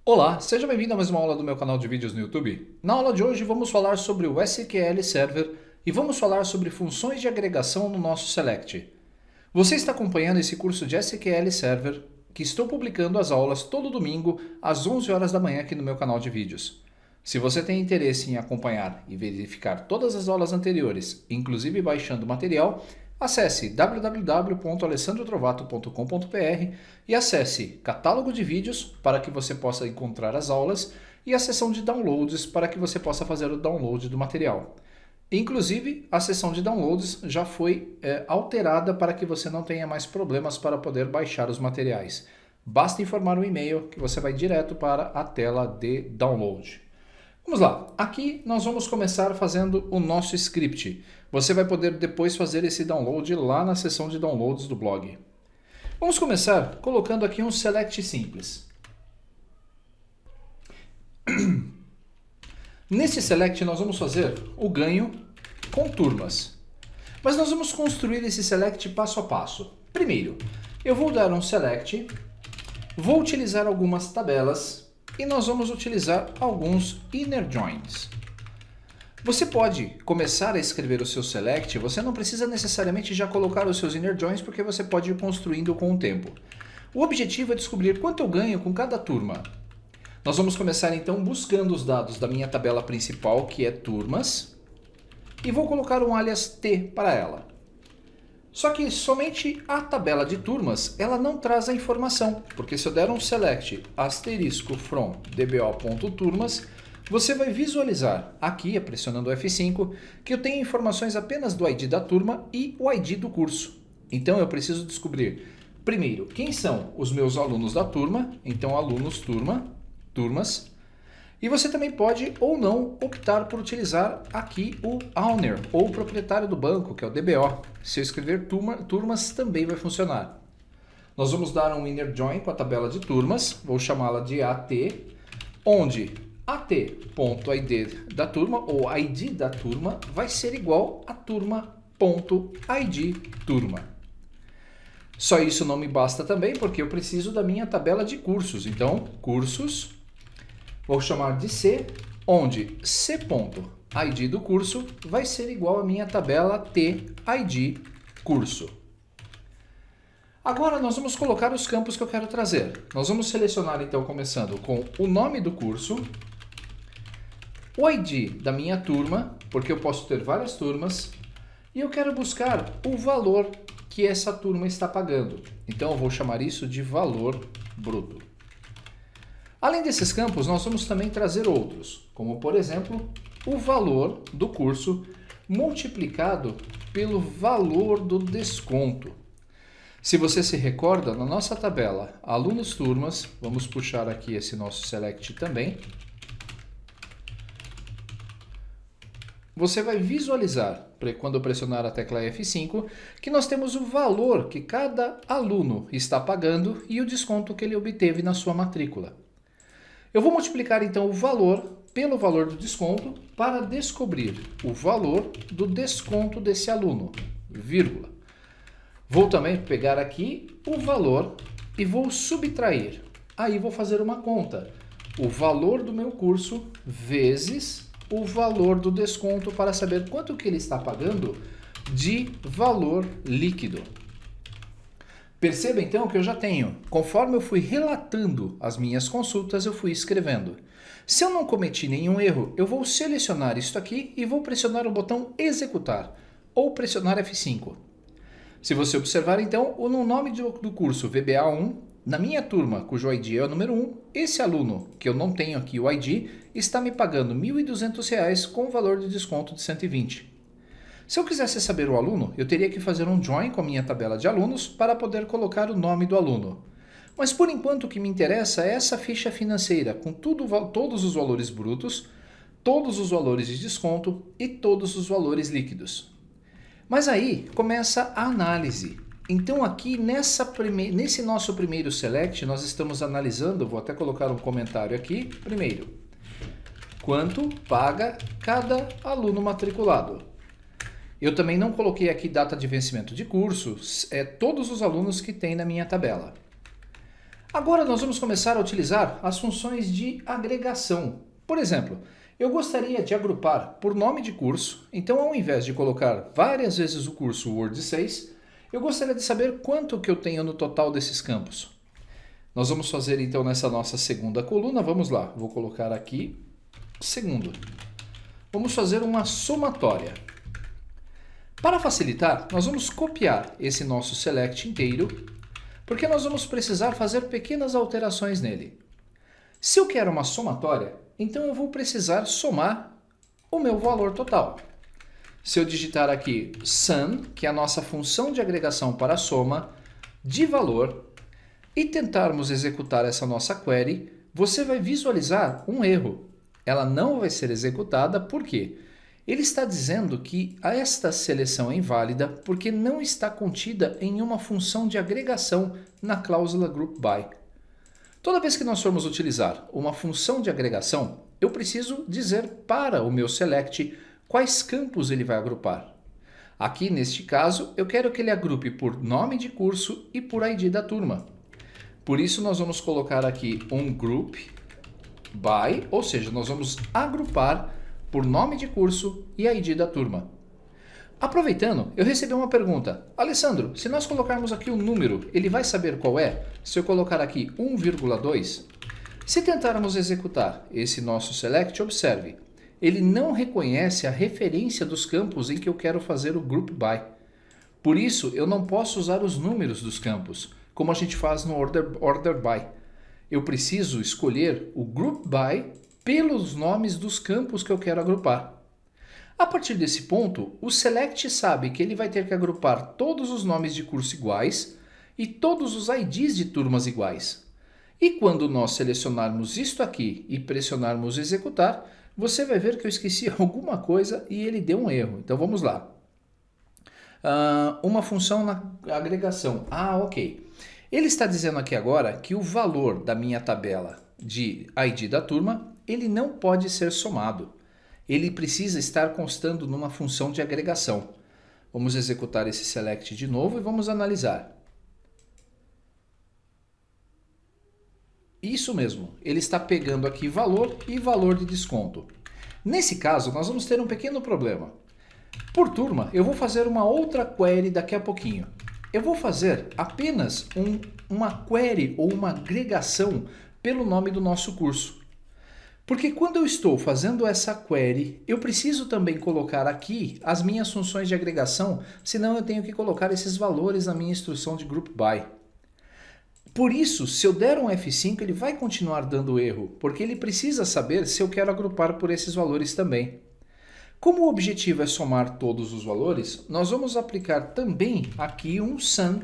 Olá, seja bem-vindo a mais uma aula do meu canal de vídeos no YouTube. Na aula de hoje vamos falar sobre o SQL Server e vamos falar sobre funções de agregação no nosso Select. Você está acompanhando esse curso de SQL Server que estou publicando as aulas todo domingo às 11 horas da manhã aqui no meu canal de vídeos. Se você tem interesse em acompanhar e verificar todas as aulas anteriores, inclusive baixando material, acesse www.alessandrotrovato.com.br e acesse Catálogo de Vídeos para que você possa encontrar as aulas e a seção de Downloads para que você possa fazer o download do material. Inclusive, a seção de Downloads já foi alterada para que você não tenha mais problemas para poder baixar os materiais. Basta informar um e-mail que você vai direto para a tela de download. Vamos lá, aqui nós vamos começar fazendo o nosso script. Você vai poder depois fazer esse download lá na seção de downloads do blog. Vamos começar colocando aqui um select simples. Nesse select nós vamos fazer o ganho com turmas. Mas nós vamos construir esse select passo a passo. Primeiro, eu vou dar um select, vou utilizar algumas tabelas, e nós vamos utilizar alguns inner joins. Você pode começar a escrever o seu select, você não precisa necessariamente já colocar os seus inner joins, porque você pode ir construindo com o tempo. O objetivo é descobrir quanto eu ganho com cada turma. Nós vamos começar então buscando os dados da minha tabela principal, que é turmas, e vou colocar um alias T para ela. Só que somente a tabela de turmas, ela não traz a informação, porque se eu der um select asterisco from dbo.turmas, você vai visualizar aqui, pressionando o F5, que eu tenho informações apenas do ID da turma e o ID do curso. Então eu preciso descobrir, primeiro, quem são os meus alunos da turma, então alunos turmas, e você também pode ou não optar por utilizar aqui o owner, ou o proprietário do banco, que é o DBO. Se eu escrever turmas, também vai funcionar. Nós vamos dar um inner join com a tabela de turmas, vou chamá-la de AT, onde at.id da turma, ou ID da turma, vai ser igual a turma.id turma. Só isso não me basta também, porque eu preciso da minha tabela de cursos. Então, cursos, vou chamar de C, onde C.id do curso vai ser igual a minha tabela TID curso. Agora nós vamos colocar os campos que eu quero trazer. Nós vamos selecionar então começando com o nome do curso, o ID da minha turma, porque eu posso ter várias turmas, e eu quero buscar o valor que essa turma está pagando. Então eu vou chamar isso de valor bruto. Além desses campos, nós vamos também trazer outros, como por exemplo, o valor do curso multiplicado pelo valor do desconto. Se você se recorda, na nossa tabela alunos turmas, vamos puxar aqui esse nosso select também. Você vai visualizar, quando eu pressionar a tecla F5, que nós temos o valor que cada aluno está pagando e o desconto que ele obteve na sua matrícula. Eu vou multiplicar então o valor pelo valor do desconto para descobrir o valor do desconto desse aluno, vírgula. Vou também pegar aqui o valor e vou subtrair. Aí vou fazer uma conta. O valor do meu curso vezes o valor do desconto para saber quanto que ele está pagando de valor líquido. Perceba então que eu já tenho, conforme eu fui relatando as minhas consultas, eu fui escrevendo. Se eu não cometi nenhum erro, eu vou selecionar isto aqui e vou pressionar o botão executar, ou pressionar F5. Se você observar então, no nome do curso VBA1, na minha turma, cujo ID é o número 1, esse aluno, que eu não tenho aqui o ID, está me pagando R$ 1.200 com valor de desconto de 120. Se eu quisesse saber o aluno, eu teria que fazer um join com a minha tabela de alunos para poder colocar o nome do aluno. Mas por enquanto o que me interessa é essa ficha financeira, com todos os valores brutos, todos os valores de desconto e todos os valores líquidos. Mas aí começa a análise. Então aqui nesse nosso primeiro select, nós estamos analisando, vou até colocar um comentário aqui, primeiro, quanto paga cada aluno matriculado. Eu também não coloquei aqui data de vencimento de curso, todos os alunos que tem na minha tabela. Agora nós vamos começar a utilizar as funções de agregação. Por exemplo, eu gostaria de agrupar por nome de curso, então ao invés de colocar várias vezes o curso Word 6, eu gostaria de saber quanto que eu tenho no total desses campos. Nós vamos fazer então nessa nossa segunda coluna, vamos lá, vou colocar aqui, segundo. Vamos fazer uma somatória. Para facilitar, nós vamos copiar esse nosso select inteiro, porque nós vamos precisar fazer pequenas alterações nele. Se eu quero uma somatória, então eu vou precisar somar o meu valor total. Se eu digitar aqui sum, que é a nossa função de agregação para a soma, de valor, e tentarmos executar essa nossa query, você vai visualizar um erro. Ela não vai ser executada, por quê? Ele está dizendo que esta seleção é inválida porque não está contida em uma função de agregação na cláusula GroupBy. Toda vez que nós formos utilizar uma função de agregação, eu preciso dizer para o meu select quais campos ele vai agrupar. Aqui, neste caso, eu quero que ele agrupe por nome de curso e por ID da turma. Por isso, nós vamos colocar aqui um group by, ou seja, nós vamos agrupar por nome de curso e ID da turma. Aproveitando, eu recebi uma pergunta. Alessandro, se nós colocarmos aqui um número, ele vai saber qual é? Se eu colocar aqui 1,2? Se tentarmos executar esse nosso select, observe, ele não reconhece a referência dos campos em que eu quero fazer o group by. Por isso, eu não posso usar os números dos campos, como a gente faz no order by. Eu preciso escolher o group by pelos nomes dos campos que eu quero agrupar. A partir desse ponto, o select sabe que ele vai ter que agrupar todos os nomes de curso iguais e todos os IDs de turmas iguais. E quando nós selecionarmos isto aqui e pressionarmos executar, você vai ver que eu esqueci alguma coisa e ele deu um erro. Então vamos lá. Uma função na agregação. Ok. Ele está dizendo aqui agora que o valor da minha tabela de ID da turma, ele não pode ser somado. Ele precisa estar constando numa função de agregação. Vamos executar esse select de novo e vamos analisar. Isso mesmo, ele está pegando aqui valor e valor de desconto. Nesse caso, nós vamos ter um pequeno problema. Por turma, eu vou fazer uma outra query daqui a pouquinho. Eu vou fazer apenas uma query ou uma agregação pelo nome do nosso curso. Porque quando eu estou fazendo essa query, eu preciso também colocar aqui as minhas funções de agregação, senão eu tenho que colocar esses valores na minha instrução de group by. Por isso, se eu der um F5, ele vai continuar dando erro, porque ele precisa saber se eu quero agrupar por esses valores também. Como o objetivo é somar todos os valores, nós vamos aplicar também aqui um sum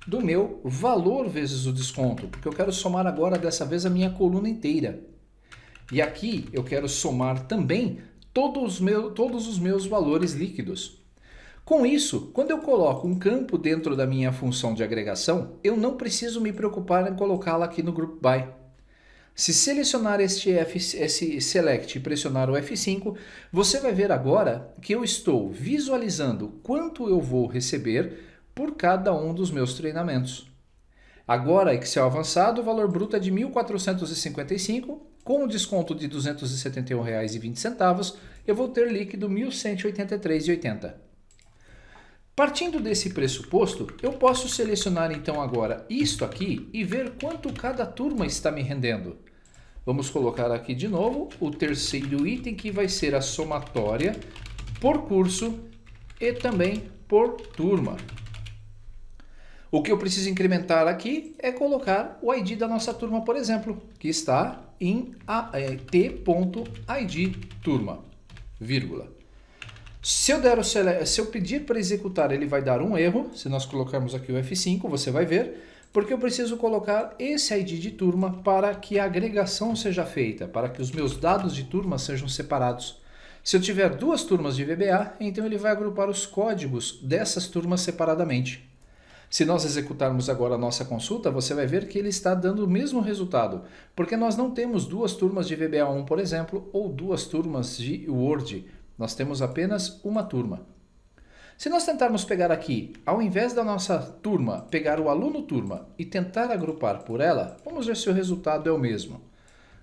do meu valor vezes o desconto, porque eu quero somar agora dessa vez a minha coluna inteira. E aqui eu quero somar também todos os meus valores líquidos. Com isso, quando eu coloco um campo dentro da minha função de agregação, eu não preciso me preocupar em colocá-la aqui no group by. Se selecionar esse select e pressionar o F5, você vai ver agora que eu estou visualizando quanto eu vou receber por cada um dos meus treinamentos. Agora, Excel avançado, o valor bruto é de R$ 1.455, com o desconto de R$ 271,20, eu vou ter líquido R$ 1.183,80. Partindo desse pressuposto, eu posso selecionar então agora isto aqui e ver quanto cada turma está me rendendo. Vamos colocar aqui de novo o terceiro item, que vai ser a somatória por curso e também por turma. O que eu preciso incrementar aqui é colocar o ID da nossa turma, por exemplo, que está em t.id turma, vírgula. Se eu pedir para executar, ele vai dar um erro. Se nós colocarmos aqui o F5, você vai ver, porque eu preciso colocar esse ID de turma para que a agregação seja feita, para que os meus dados de turma sejam separados. Se eu tiver duas turmas de VBA, então ele vai agrupar os códigos dessas turmas separadamente. Se nós executarmos agora a nossa consulta, você vai ver que ele está dando o mesmo resultado, porque nós não temos duas turmas de VBA1, por exemplo, ou duas turmas de Word. Nós temos apenas uma turma. Se nós tentarmos pegar aqui, ao invés da nossa turma, pegar o aluno turma e tentar agrupar por ela, vamos ver se o resultado é o mesmo.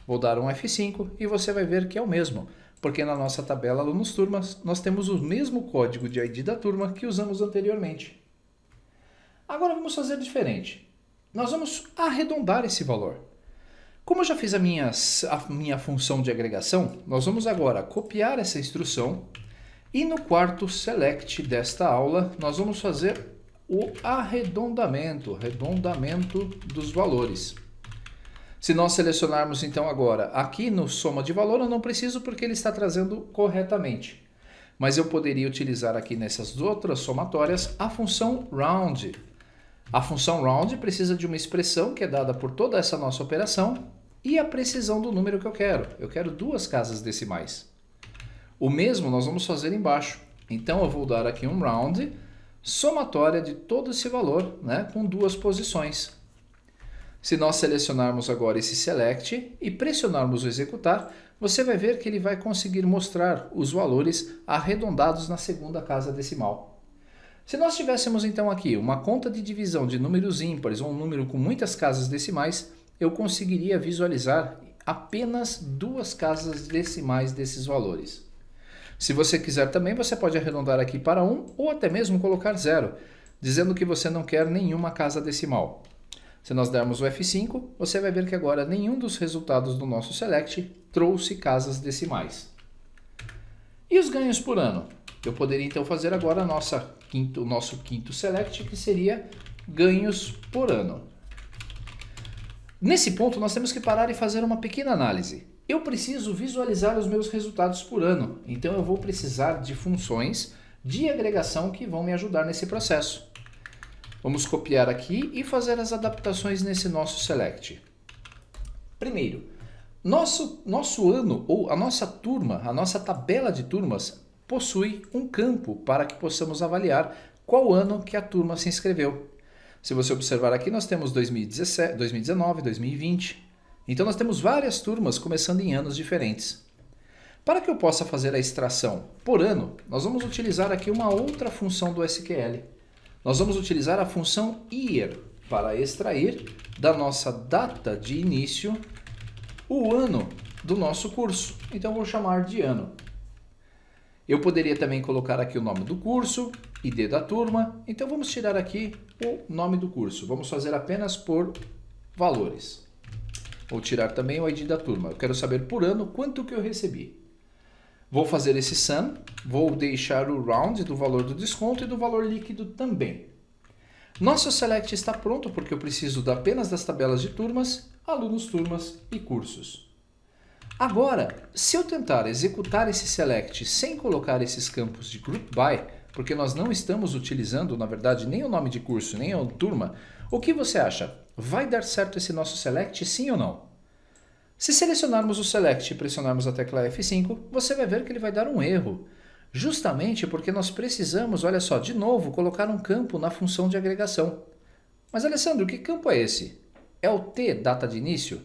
Vou dar um F5 e você vai ver que é o mesmo, porque na nossa tabela alunos turmas nós temos o mesmo código de ID da turma que usamos anteriormente. Agora vamos fazer diferente. Nós vamos arredondar esse valor. Como eu já fiz a minha função de agregação, nós vamos agora copiar essa instrução e no quarto select desta aula nós vamos fazer o arredondamento dos valores. Se nós selecionarmos então agora aqui no soma de valor, eu não preciso porque ele está trazendo corretamente. Mas eu poderia utilizar aqui nessas outras somatórias a função round. A função round precisa de uma expressão que é dada por toda essa nossa operação e a precisão do número que eu quero. Eu quero 2 casas decimais. O mesmo nós vamos fazer embaixo. Então eu vou dar aqui um round, somatória de todo esse valor, né, com 2 posições. Se nós selecionarmos agora esse select e pressionarmos o executar, você vai ver que ele vai conseguir mostrar os valores arredondados na segunda casa decimal. Se nós tivéssemos então aqui uma conta de divisão de números ímpares ou um número com muitas casas decimais, eu conseguiria visualizar apenas 2 casas decimais desses valores. Se você quiser também, você pode arredondar aqui para 1 ou até mesmo colocar 0, dizendo que você não quer nenhuma casa decimal. Se nós dermos o F5, você vai ver que agora nenhum dos resultados do nosso select trouxe casas decimais. E os ganhos por ano? Eu poderia então fazer agora o nosso quinto select, que seria ganhos por ano. Nesse ponto, nós temos que parar e fazer uma pequena análise. Eu preciso visualizar os meus resultados por ano, então eu vou precisar de funções de agregação que vão me ajudar nesse processo. Vamos copiar aqui e fazer as adaptações nesse nosso select. Primeiro, nosso ano ou a nossa turma, a nossa tabela de turmas, possui um campo para que possamos avaliar qual ano que a turma se inscreveu. Se você observar aqui, nós temos 2017, 2019, 2020. Então nós temos várias turmas começando em anos diferentes. Para que eu possa fazer a extração por ano, nós vamos utilizar aqui uma outra função do SQL. Nós vamos utilizar a função year para extrair da nossa data de início o ano do nosso curso. Então vou chamar de ano. Eu poderia também colocar aqui o nome do curso, ID da turma. Então vamos tirar aqui o nome do curso. Vamos fazer apenas por valores. Vou tirar também o ID da turma. Eu quero saber por ano quanto que eu recebi. Vou fazer esse sum, vou deixar o round do valor do desconto e do valor líquido também. Nosso select está pronto porque eu preciso apenas das tabelas de turmas, alunos turmas e cursos. Agora, se eu tentar executar esse select sem colocar esses campos de group by, porque nós não estamos utilizando, na verdade, nem o nome de curso, nem a turma, o que você acha? Vai dar certo esse nosso select, sim ou não? Se selecionarmos o select e pressionarmos a tecla F5, você vai ver que ele vai dar um erro. Justamente porque nós precisamos, olha só, de novo, colocar um campo na função de agregação. Mas, Alessandro, que campo é esse? É o T, data de início?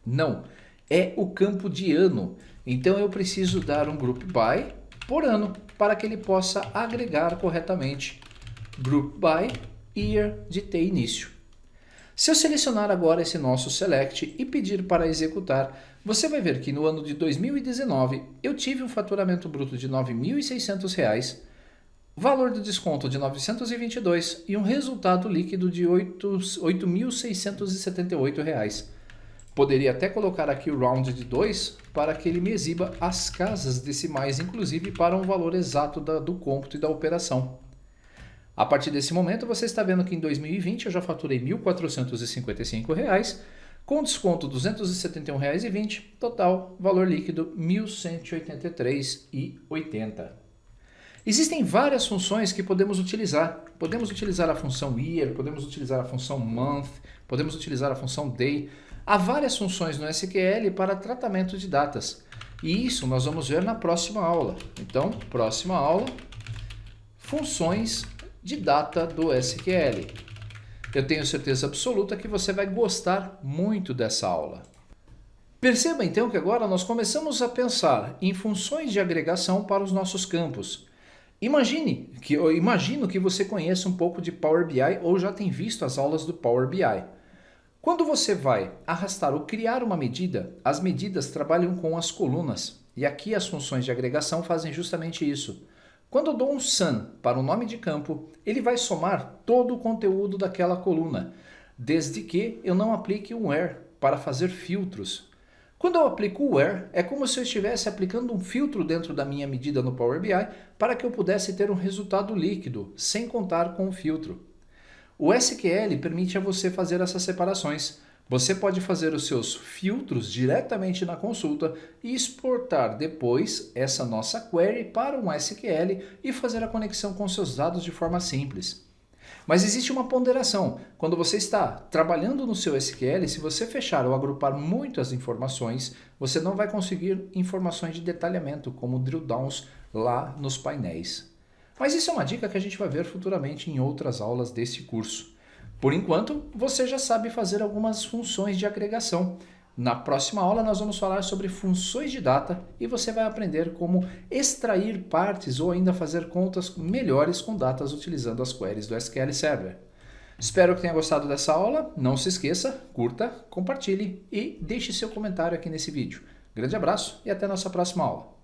Não, é o campo de ano. Então eu preciso dar um group by por ano, para que ele possa agregar corretamente. Group by year de T início. Se eu selecionar agora esse nosso select e pedir para executar, você vai ver que no ano de 2019 eu tive um faturamento bruto de R$ 9.600, valor do desconto de R$ 922 e um resultado líquido de R$ 8.678. Poderia até colocar aqui o round de 2 para que ele me exiba as casas decimais, inclusive para um valor exato do cômputo e da operação. A partir desse momento, você está vendo que em 2020 eu já faturei R$ 1.455, com desconto R$ 271,20, total valor líquido R$ 1.183,80. Existem várias funções que podemos utilizar. Podemos utilizar a função year, podemos utilizar a função month, podemos utilizar a função day. Há várias funções no SQL para tratamento de datas. E isso nós vamos ver na próxima aula. Então, próxima aula, funções de data do SQL. Eu tenho certeza absoluta que você vai gostar muito dessa aula. Perceba então que agora nós começamos a pensar em funções de agregação para os nossos campos. Eu imagino que você conheça um pouco de Power BI ou já tem visto as aulas do Power BI. Quando você vai arrastar ou criar uma medida, as medidas trabalham com as colunas. E aqui as funções de agregação fazem justamente isso. Quando eu dou um sum para o nome de campo, ele vai somar todo o conteúdo daquela coluna, desde que eu não aplique um where para fazer filtros. Quando eu aplico o where, é como se eu estivesse aplicando um filtro dentro da minha medida no Power BI para que eu pudesse ter um resultado líquido, sem contar com o filtro. O SQL permite a você fazer essas separações. Você pode fazer os seus filtros diretamente na consulta e exportar depois essa nossa query para um SQL e fazer a conexão com seus dados de forma simples. Mas existe uma ponderação. Quando você está trabalhando no seu SQL, se você fechar ou agrupar muitas informações, você não vai conseguir informações de detalhamento, como drill downs lá nos painéis. Mas isso é uma dica que a gente vai ver futuramente em outras aulas desse curso. Por enquanto, você já sabe fazer algumas funções de agregação. Na próxima aula nós vamos falar sobre funções de data e você vai aprender como extrair partes ou ainda fazer contas melhores com datas utilizando as queries do SQL Server. Espero que tenha gostado dessa aula. Não se esqueça, curta, compartilhe e deixe seu comentário aqui nesse vídeo. Grande abraço e até a nossa próxima aula.